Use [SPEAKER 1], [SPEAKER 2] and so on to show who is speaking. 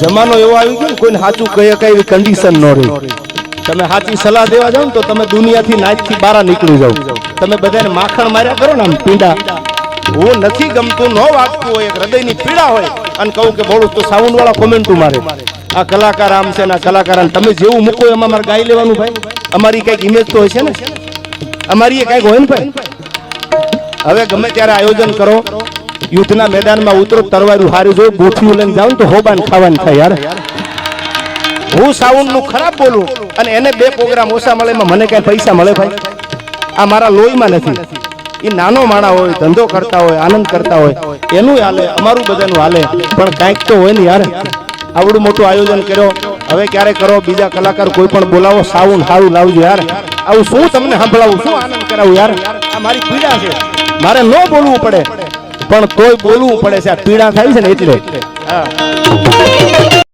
[SPEAKER 1] જમાનો એવો આવી ગયો ને કોઈને સાચું કહે કઈ એવી કન્ડિશન ન રહી. તમે સાચી સલાહ દેવા જાવ ને તો તમે દુનિયાથી નાચથી બહાર નીકળી જાવ. તમે બધાને માખણ માર્યા કરો ને આમ પીંડા. હું નથી ગમતું ન વાગતું હોય, હૃદયની પીડા હોય અને કહું કે બોલું તો સાઉન્ડ વાળા કોમેન્ટો મારે આ કલાકાર આમ છે ને આ કલાકાર. તમે જેવું મૂકો એમાં મારે ગાઈ લેવાનું ભાઈ. અમારી કઈક ઇમેજ તો હોય છે ને, અમારી એ કઈક હોય ને ભાઈ. હવે ગમે ત્યારે આયોજન કરો, યુદ્ધના મેદાનમાં ઉતરો, તરવારું હારી જો ગોઠિયું લઈને જાવ તો હોબાન ખાવાનું થાય યાર. હું સાઉન્ડ નું ખરાબ બોલું અને એને 2 પ્રોગ્રામ ઓછા મળે એમાં મને કઈ પૈસા મળે ભાઈ? આ મારા લોહીમાં નથી. એ નાનો માણા હોય, ધંધો કરતા હોય, આનંદ કરતા હોય, એનું હાલે, અમારું બધાનું હાલે, પણ કાંઈક તો હોય ને યાર. આવડું મોટું આયોજન કર્યો, હવે ક્યારે કરો, બીજા કલાકાર કોઈ પણ બોલાવો, સાઉન્ડ સારું લાવજો યાર. આવું શું તમને સંભળાવું, શું આનંદ કરાવું યાર? આ મારી પીડા છે, મારે ન બોલવું પડે પણ તોય બોલવું પડે છે. આ પીડા થાય છે ને એટલે. હા.